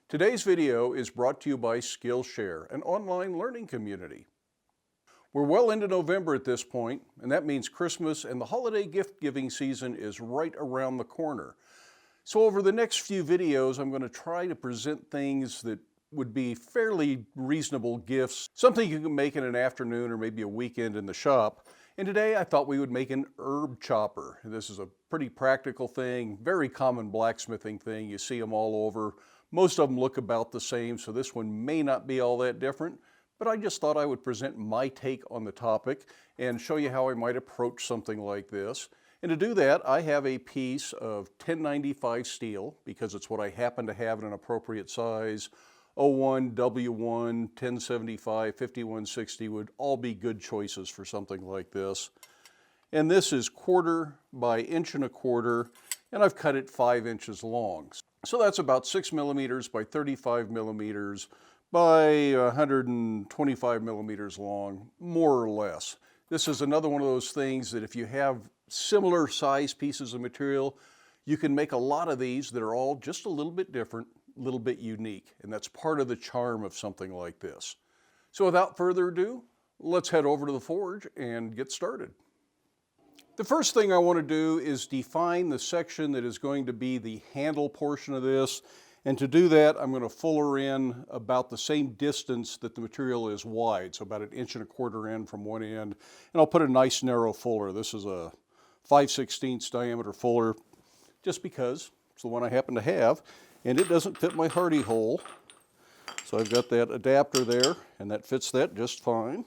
Today's video is brought to you by Skillshare, an online learning community. We're well into November at this point, and that means Christmas and the holiday gift-giving season is right around the corner. So over the next few videos, I'm going to try to present things that would be fairly reasonable gifts, something you can make in an afternoon or maybe a weekend in the shop. And today I thought we would make an herb chopper. This is a pretty practical thing, very common blacksmithing thing. You see them all over. Most of them look about the same, so this one may not be all that different, but I just thought I would present my take on the topic and show you how I might approach something like this. And to do that, I have a piece of 1095 steel, because it's what I happen to have in an appropriate size. 01, W1, 1075, 5160 would all be good choices for something like this. And this is 1/4 by 1.25 inches, and I've cut it 5 inches long. So that's about 6 millimeters by 35 millimeters by 125 millimeters long, more or less. This is another one of those things that if you have similar size pieces of material, you can make a lot of these that are all just a little bit different, a little bit unique, and that's part of the charm of something like this. So without further ado, let's head over to the forge and get started. The first thing I want to do is define the section that is going to be the handle portion of this. And to do that, I'm going to fuller in about the same distance that the material is wide, so about 1.25 inches in from one end. And I'll put a nice narrow fuller. This is a 5/16 diameter fuller, just because it's the one I happen to have. And it doesn't fit my hardy hole. So I've got that adapter there, and that fits that just fine.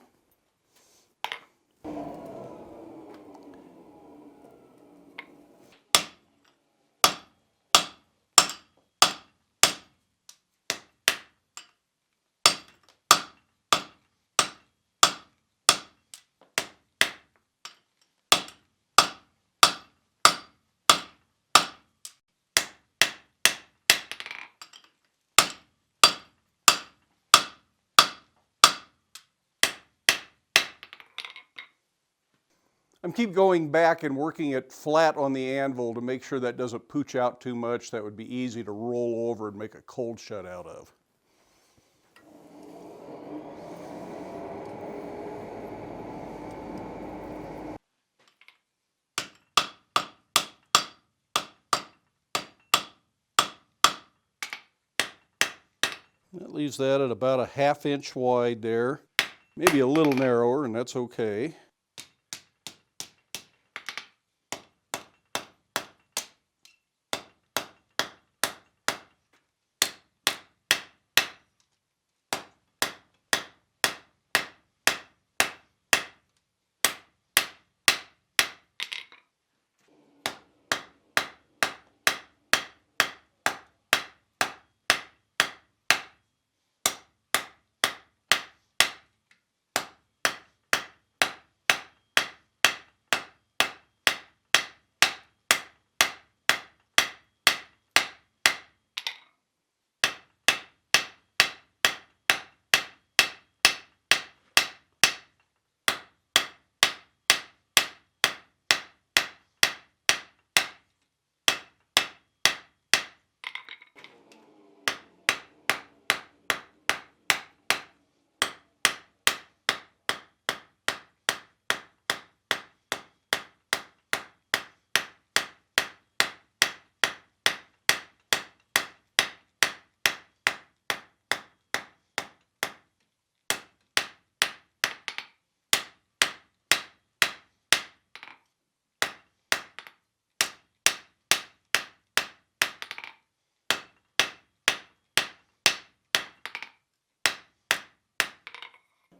I'm keep going back and working it flat on the anvil to make sure that doesn't pooch out too much. That would be easy to roll over and make a cold shut out of. That leaves that at about a 1/2 inch wide there, maybe a little narrower, and that's okay.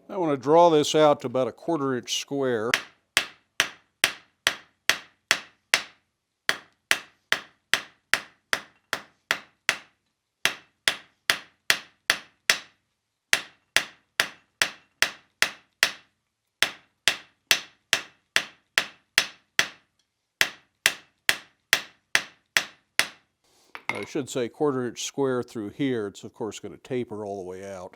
I want to draw this out to about a 1/4 inch square. I should say 1/4 inch square through here. It's of course going to taper all the way out.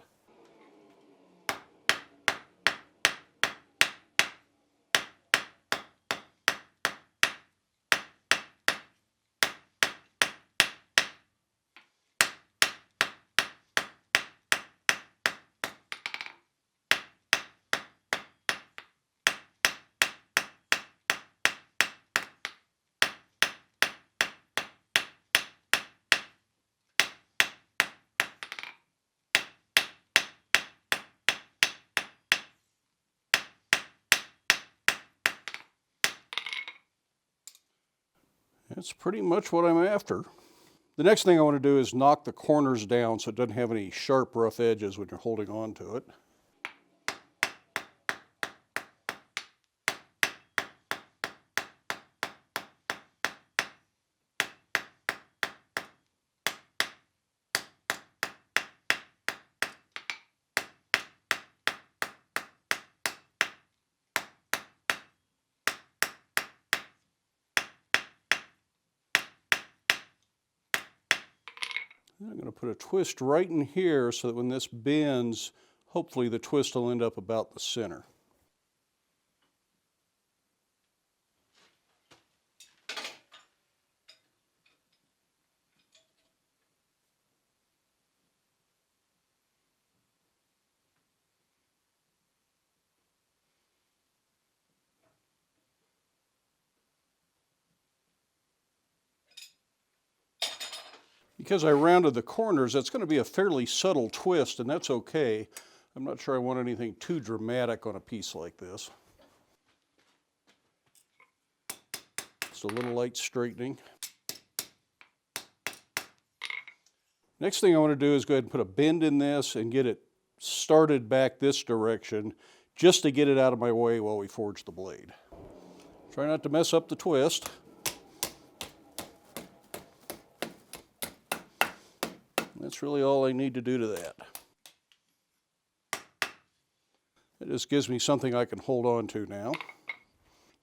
That's pretty much what I'm after. The next thing I want to do is knock the corners down so it doesn't have any sharp, rough edges when you're holding on to it. I'm going to put a twist right in here so that when this bends, hopefully the twist will end up about the center. Because I rounded the corners, that's going to be a fairly subtle twist, and that's okay. I'm not sure I want anything too dramatic on a piece like this. Just a little light straightening. Next thing I want to do is go ahead and put a bend in this and get it started back this direction, just to get it out of my way while we forge the blade. Try not to mess up the twist. That's really all I need to do to that. It just gives me something I can hold on to now.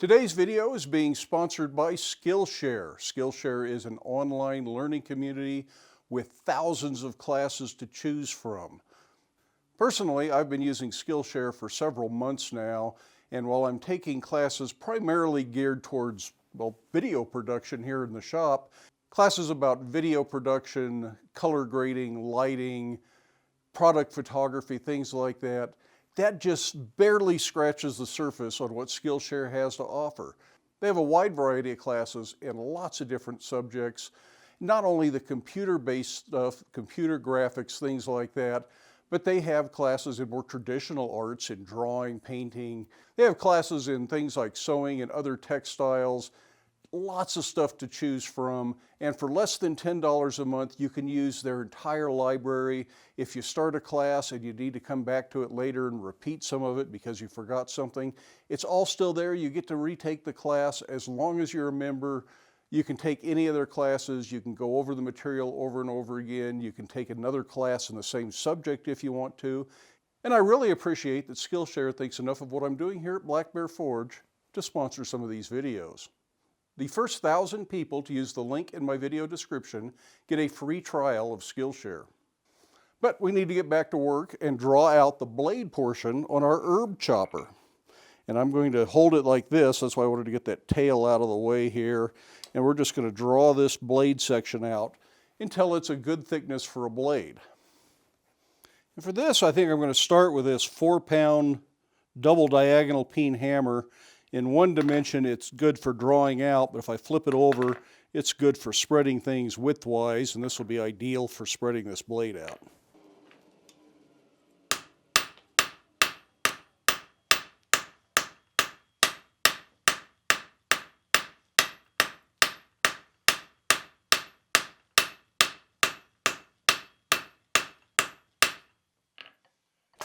Today's video is being sponsored by Skillshare. Skillshare is an online learning community with thousands of classes to choose from. Personally, I've been using Skillshare for several months now, and while I'm taking classes primarily geared towards, well, video production here in the shop, classes about video production, color grading, lighting, product photography, things like that, that just barely scratches the surface on what Skillshare has to offer. They have a wide variety of classes in lots of different subjects, not only the computer-based stuff, computer graphics, things like that, but they have classes in more traditional arts, in drawing, painting. They have classes in things like sewing and other textiles. Lots of stuff to choose from, and for less than $10 a month, you can use their entire library. If you start a class and you need to come back to it later and repeat some of it because you forgot something, it's all still there. You get to retake the class as long as you're a member. You can take any of their classes. You can go over the material over and over again. You can take another class in the same subject if you want to. And I really appreciate that Skillshare thinks enough of what I'm doing here at Black Bear Forge to sponsor some of these videos. The first 1,000 people to use the link in my video description get a free trial of Skillshare. But we need to get back to work and draw out the blade portion on our herb chopper. And I'm going to hold it like this. That's why I wanted to get that tail out of the way here. And we're just going to draw this blade section out until it's a good thickness for a blade. And for this, I think I'm going to start with this 4-pound double diagonal peen hammer. In one dimension, it's good for drawing out, but if I flip it over, it's good for spreading things widthwise, and this will be ideal for spreading this blade out.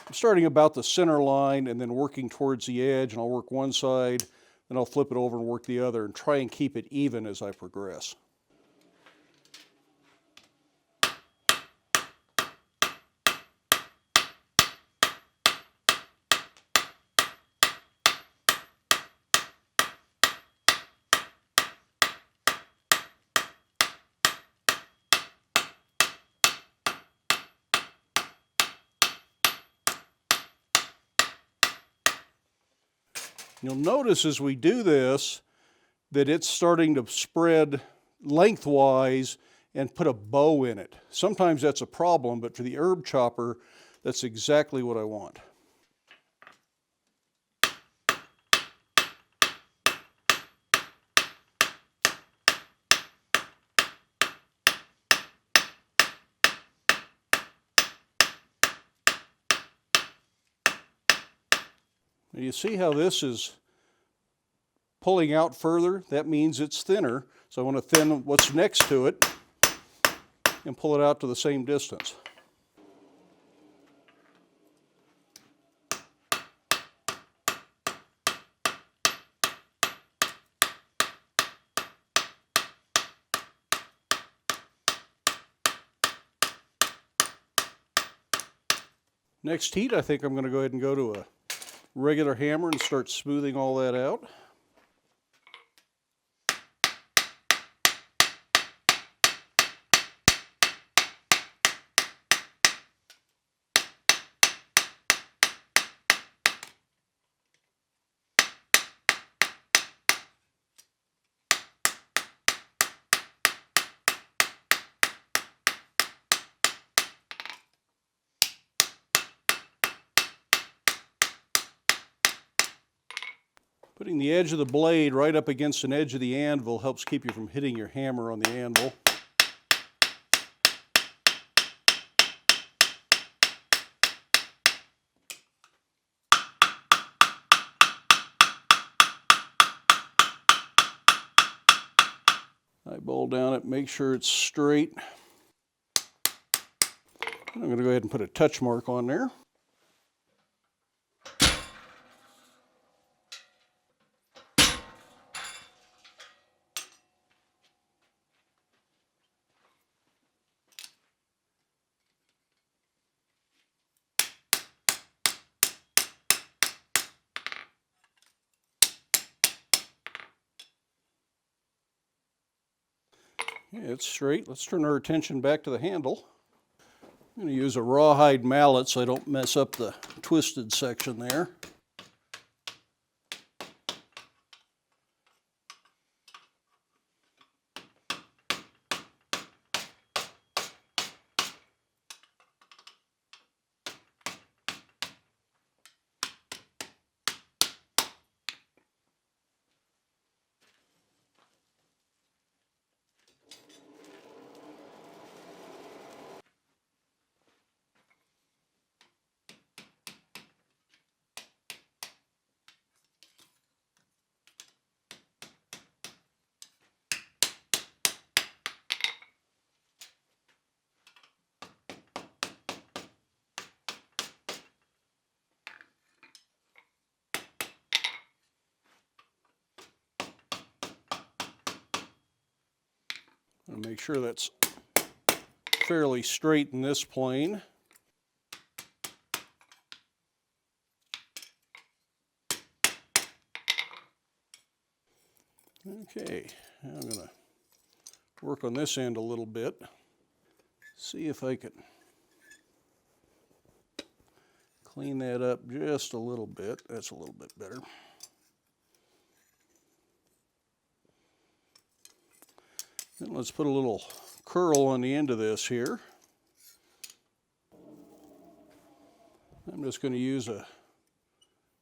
I'm starting about the center line and then working towards the edge, and I'll work one side, then I'll flip it over and work the other and try and keep it even as I progress. You'll notice as we do this that it's starting to spread lengthwise and put a bow in it. Sometimes that's a problem, but for the herb chopper, that's exactly what I want. You see how this is pulling out further, that means it's thinner. So I want to thin what's next to it and pull it out to the same distance. Next heat, I think I'm going to go ahead and go to a regular hammer and start smoothing all that out. Putting the edge of the blade right up against an edge of the anvil helps keep you from hitting your hammer on the anvil. Eyeball down it, make sure it's straight. I'm going to go ahead and put a touch mark on there. Yeah, it's straight. Let's turn our attention back to the handle. I'm going to use a rawhide mallet so I don't mess up the twisted section there. And make sure that's fairly straight in this plane. Okay, now I'm going to work on this end a little bit. See if I can clean that up just a little bit. That's a little bit better. Then let's put a little curl on the end of this here. I'm just going to use a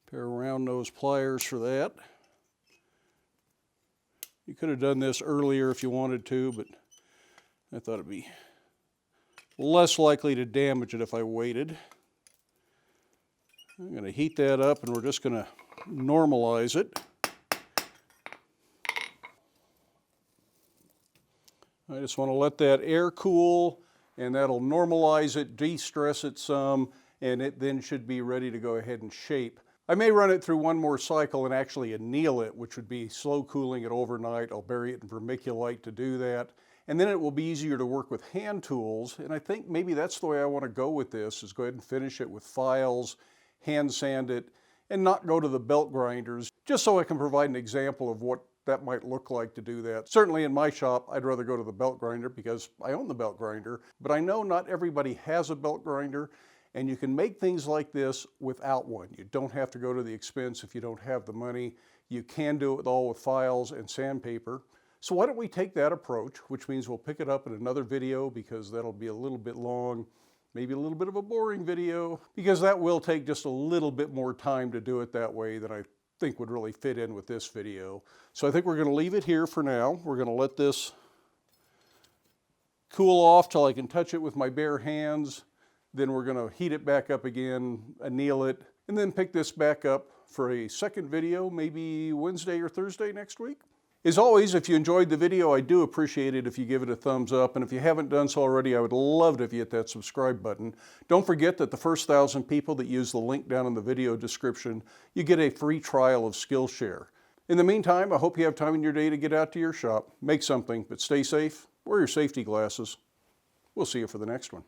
pair of round nose pliers for that. You could have done this earlier if you wanted to, but I thought it'd be less likely to damage it if I waited. I'm going to heat that up and we're just going to normalize it. I just want to let that air cool, and that'll normalize it, de-stress it some, and it then should be ready to go ahead and shape. I may run it through one more cycle and actually anneal it, which would be slow cooling it overnight. I'll bury it in vermiculite to do that. And then it will be easier to work with hand tools, and I think maybe that's the way I want to go with this, is go ahead and finish it with files, hand sand it, and not go to the belt grinders, just so I can provide an example of what that might look like to do that. Certainly in my shop, I'd rather go to the belt grinder because I own the belt grinder, but I know not everybody has a belt grinder, and you can make things like this without one. You don't have to go to the expense if you don't have the money. You can do it all with files and sandpaper. So why don't we take that approach, which means we'll pick it up in another video because that'll be a little bit long, maybe a little bit of a boring video, because that will take just a little bit more time to do it that way than I think would really fit in with this video. So I think we're going to leave it here for now. We're going to let this cool off till I can touch it with my bare hands. Then we're going to heat it back up again, anneal it, and then pick this back up for a second video, maybe Wednesday or Thursday next week. As always, if you enjoyed the video, I do appreciate it if you give it a thumbs up. And if you haven't done so already, I would love it if you hit that subscribe button. Don't forget that the first 1,000 people that use the link down in the video description, you get a free trial of Skillshare. In the meantime, I hope you have time in your day to get out to your shop, make something, but stay safe, wear your safety glasses. We'll see you for the next one.